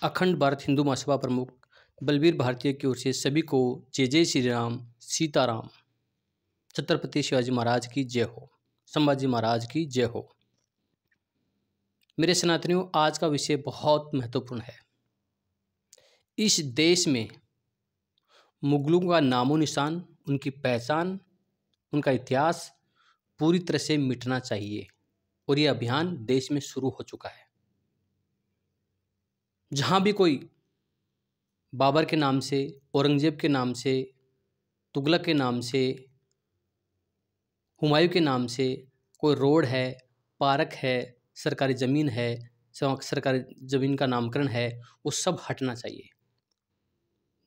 अखंड भारत हिंदू महासभा प्रमुख बलबीर भारती की ओर से सभी को जय जय श्री राम सीताराम। छत्रपति शिवाजी महाराज की जय हो, संभाजी महाराज की जय हो। मेरे सनातनियों, आज का विषय बहुत महत्वपूर्ण है। इस देश में मुगलों का नामो निशान, उनकी पहचान, उनका इतिहास पूरी तरह से मिटना चाहिए और ये अभियान देश में शुरू हो चुका है। जहाँ भी कोई बाबर के नाम से, औरंगजेब के नाम से, तुगलक के नाम से, हुमायूं के नाम से कोई रोड है, पार्क है, सरकारी ज़मीन है, सरकारी ज़मीन का नामकरण है, वो सब हटना चाहिए।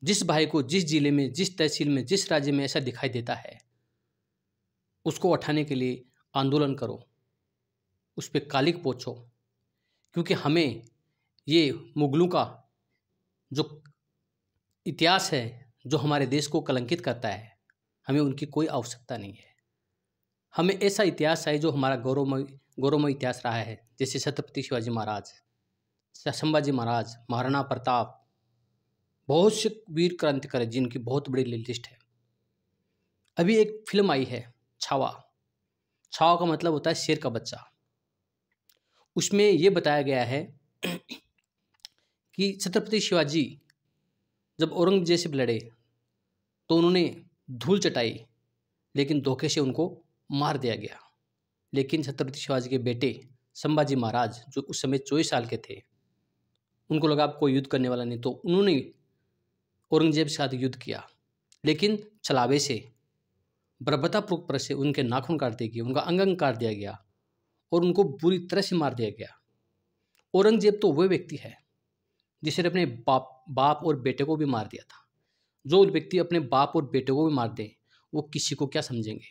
जिस भाई को जिस जिले में, जिस तहसील में, जिस राज्य में ऐसा दिखाई देता है, उसको उठाने के लिए आंदोलन करो, उस पर कालिक पोंछो, क्योंकि हमें ये मुगलों का जो इतिहास है, जो हमारे देश को कलंकित करता है, हमें उनकी कोई आवश्यकता नहीं है। हमें ऐसा इतिहास है जो हमारा गौरवमय इतिहास रहा है, जैसे छत्रपति शिवाजी महाराज, संभाजी महाराज, महाराणा प्रताप, बहुत से वीर क्रांतिकारी जिनकी बहुत बड़ी लिस्ट है। अभी एक फिल्म आई है छावा। छावा का मतलब होता है शेर का बच्चा। उसमें ये बताया गया है कि छत्रपति शिवाजी जब औरंगजेब से लड़े तो उन्होंने धूल चटाई, लेकिन धोखे से उनको मार दिया गया। लेकिन छत्रपति शिवाजी के बेटे संभाजी महाराज, जो उस समय 24 साल के थे, उनको लगा अब कोई युद्ध करने वाला नहीं, तो उन्होंने औरंगजेब के साथ युद्ध किया। लेकिन छलावे से, बर्बरतापूर्वक से उनके नाखून काट दिए गए, उनका अंग काट दिया गया और उनको बुरी तरह से मार दिया गया। औरंगजेब तो वह व्यक्ति है जिसने अपने बाप और बेटे को भी मार दिया था। जो व्यक्ति अपने बाप और बेटे को भी मार दे, वो किसी को क्या समझेंगे।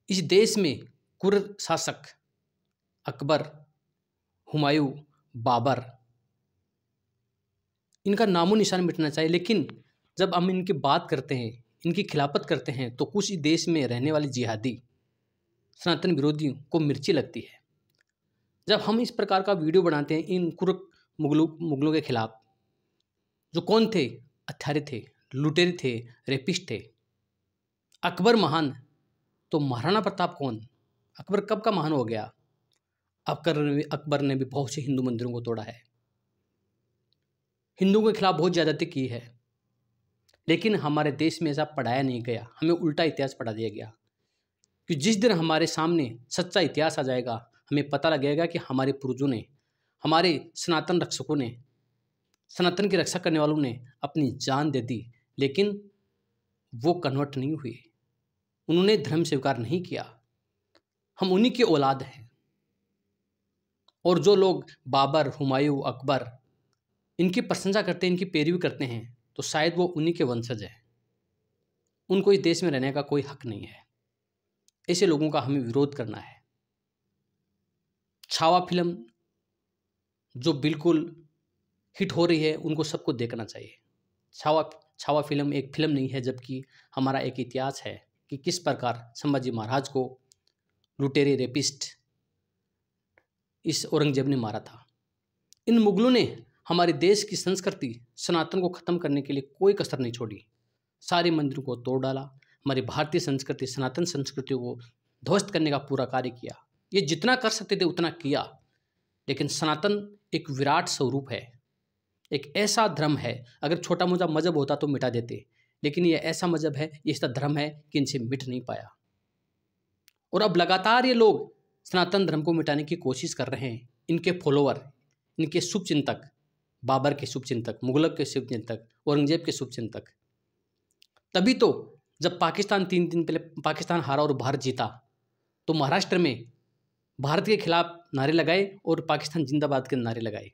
इस देश में कुर्र शासक अकबर, हुमायूं, बाबर, इनका नामो निशान मिटना चाहिए। लेकिन जब हम इनकी बात करते हैं, इनकी खिलाफत करते हैं, तो कुछ देश में रहने वाले जिहादी सनातन विरोधियों को मिर्ची लगती है। जब हम इस प्रकार का वीडियो बनाते हैं इन कुर्र मुगलों के खिलाफ, जो कौन थे? हत्यारे थे, लुटेरे थे, रेपिस्ट थे। अकबर महान, तो महाराणा प्रताप कौन? अकबर कब का महान हो गया? अकबर ने भी बहुत से हिंदू मंदिरों को तोड़ा है, हिंदुओं के खिलाफ बहुत ज्यादती की है। लेकिन हमारे देश में ऐसा पढ़ाया नहीं गया, हमें उल्टा इतिहास पढ़ा दिया गया। कि जिस दिन हमारे सामने सच्चा इतिहास आ जाएगा, हमें पता लगेगा कि हमारे पूर्वजों ने, हमारे सनातन रक्षकों ने, सनातन की रक्षा करने वालों ने अपनी जान दे दी, लेकिन वो कन्वर्ट नहीं हुए, उन्होंने धर्म स्वीकार नहीं किया। हम उन्हीं के औलाद हैं। और जो लोग बाबर, हुमायूं, अकबर, इनकी प्रशंसा करते हैं, इनकी पैरवी करते हैं, तो शायद वो उन्हीं के वंशज हैं। उनको इस देश में रहने का कोई हक नहीं है। ऐसे लोगों का हमें विरोध करना है। छावा फिल्म जो बिल्कुल हिट हो रही है, उनको सबको देखना चाहिए। छावा फिल्म एक फिल्म नहीं है, जबकि हमारा एक इतिहास है कि किस प्रकार संभाजी महाराज को लुटेरे, रेपिस्ट इस औरंगजेब ने मारा था। इन मुगलों ने हमारे देश की संस्कृति, सनातन को खत्म करने के लिए कोई कसर नहीं छोड़ी। सारे मंदिरों को तोड़ डाला, हमारी भारतीय संस्कृति, सनातन संस्कृति को ध्वस्त करने का पूरा कार्य किया। ये जितना कर सकते थे उतना किया। लेकिन सनातन एक विराट स्वरूप है, एक ऐसा धर्म है, अगर छोटा मोटा मजहब होता तो मिटा देते, लेकिन ये ऐसा मजहब है, ये ऐसा धर्म है कि इनसे मिट नहीं पाया। और अब लगातार ये लोग सनातन धर्म को मिटाने की कोशिश कर रहे हैं। इनके फॉलोअर, इनके शुभचिंतक, बाबर के शुभचिंतक, मुगलक के शुभचिंतक, औरंगजेब के शुभचिंतक। तभी तो जब पाकिस्तान 3 दिन पहले पाकिस्तान हारा और भारत जीता, तो महाराष्ट्र में भारत के खिलाफ नारे लगाए और पाकिस्तान जिंदाबाद के नारे लगाए।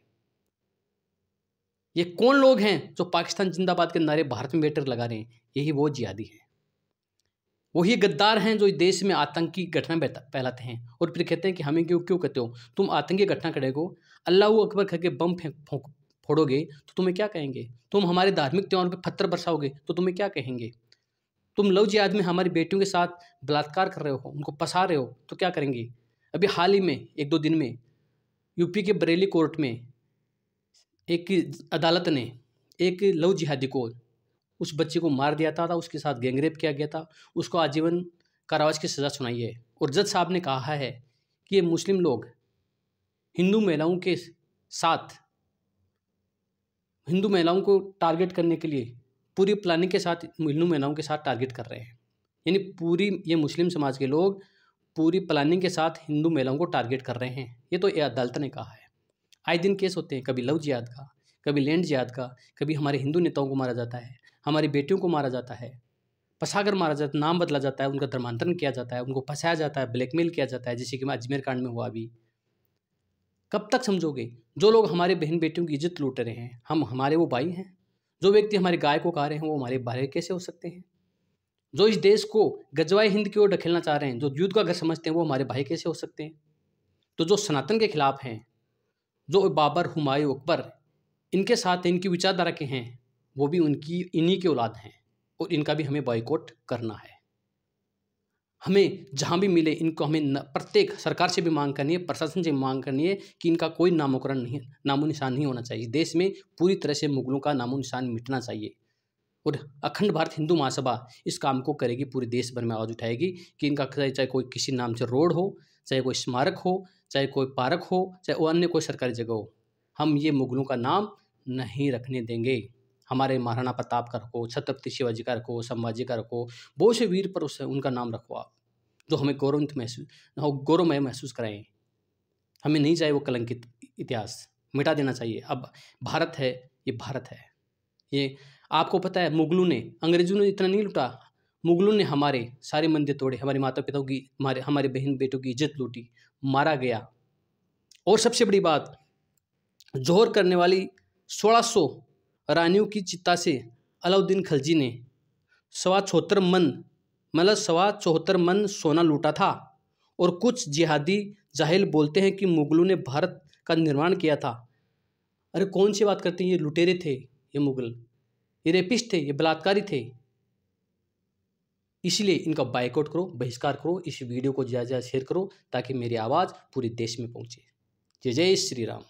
ये कौन लोग हैं जो पाकिस्तान जिंदाबाद के नारे भारत में बैठकर लगा रहे हैं? यही वो जिहादी हैं, वही गद्दार हैं जो देश में आतंकी घटना फैलाते हैं और फिर कहते हैं कि हमें क्यों कहते हो? तुम आतंकी घटना करेगो, अल्लाह अकबर करके बम फोड़ोगे तो तुम्हें क्या कहेंगे? तुम हमारे धार्मिक त्योहारों पर पत्थर बरसाओगे तो तुम्हें क्या कहेंगे? तुम लव जिहाद में हमारी बेटियों के साथ बलात्कार कर रहे हो, उनको फंसा रहे हो, तो क्या करेंगे? अभी हाल ही में 1-2 दिन में यूपी के बरेली कोर्ट में एक अदालत ने एक लव जिहादी को, उस बच्चे को मार दिया था, उसके साथ गैंगरेप किया गया था, उसको आजीवन कारावास की सज़ा सुनाई है। और जज साहब ने कहा है कि ये मुस्लिम लोग हिंदू महिलाओं को टारगेट करने के लिए पूरी प्लानिंग के साथ हिंदू महिलाओं के साथ टारगेट कर रहे हैं। यानी पूरी ये मुस्लिम समाज के लोग पूरी प्लानिंग के साथ हिंदू महिलाओं को टारगेट कर रहे हैं। ये तो ये अदालत ने कहा है। आए दिन केस होते हैं, कभी लव जिहाद का, कभी लैंड जिहाद का, कभी हमारे हिंदू नेताओं को मारा जाता है, हमारी बेटियों को मारा जाता है, फंसाकर मारा जाता है, नाम बदला जाता है, उनका धर्मांतरण किया जाता है, उनको फंसाया जाता है, ब्लैकमेल किया जाता है, जैसे कि अजमेर कांड में हुआ अभी। कब तक समझोगे? जो लोग हमारे बहन बेटियों की इज्जत लूट रहे हैं, हमारे वो भाई हैं? जो व्यक्ति हमारे गाय को खा रहे हैं वो हमारे भाई कैसे हो सकते हैं? जो इस देश को गजवाए हिंद की ओर ढकेलना चाह रहे हैं, जो युद्ध का घर समझते हैं, वो हमारे भाई कैसे हो सकते हैं? तो जो सनातन के खिलाफ हैं, जो बाबर, हुमायूं, अकबर, इनके साथ इनकी विचारधारा के हैं, वो भी इन्हीं के औलाद हैं और इनका भी हमें बॉयकॉट करना है। हमें जहाँ भी मिले इनको हमें प्रत्येक सरकार से भी मांग करनी है, प्रशासन से भी मांग करनी है कि इनका कोई नामोकरण नहीं, नामो निशान नहीं होना चाहिए। देश में पूरी तरह से मुगलों का नामो निशान मिटना चाहिए। और अखंड भारत हिंदू महासभा इस काम को करेगी, पूरे देश भर में आवाज़ उठाएगी कि इनका चाहे कोई किसी नाम से रोड हो, चाहे कोई स्मारक हो, चाहे कोई पार्क हो, चाहे वो अन्य कोई सरकारी जगह हो, हम ये मुगलों का नाम नहीं रखने देंगे। हमारे महाराणा प्रताप का रखो, छत्रपति शिवाजी का रखो, संभाजी का रखो, बहुत से वीर पुरुष उनका नाम रखो आप, जो हमें गौरवमय महसूस कराएं। हमें नहीं चाहिए वो कलंकित इतिहास, मिटा देना चाहिए। अब भारत है, ये भारत है। ये आपको पता है, मुगलों ने, अंग्रेजों ने इतना नहीं लूटा, मुगलों ने हमारे सारे मंदिर तोड़े, हमारे माता पिताओं की, हमारे बहन बेटों की इज्जत लूटी, मारा गया। और सबसे बड़ी बात, जोहर करने वाली 1600 रानियों की चिता से अलाउद्दीन खिलजी ने 74 मन सोना लूटा था। और कुछ जिहादी जाहिल बोलते हैं कि मुगलों ने भारत का निर्माण किया था। अरे कौन सी बात करते हैं? ये लुटेरे थे, ये मुगल, ये रेपिस्ट थे, ये बलात्कारी थे। इसलिए इनका बायकॉट करो, बहिष्कार करो, इस वीडियो को ज़्यादा से ज़्यादा शेयर करो ताकि मेरी आवाज़ पूरे देश में पहुंचे। जय जय श्री राम।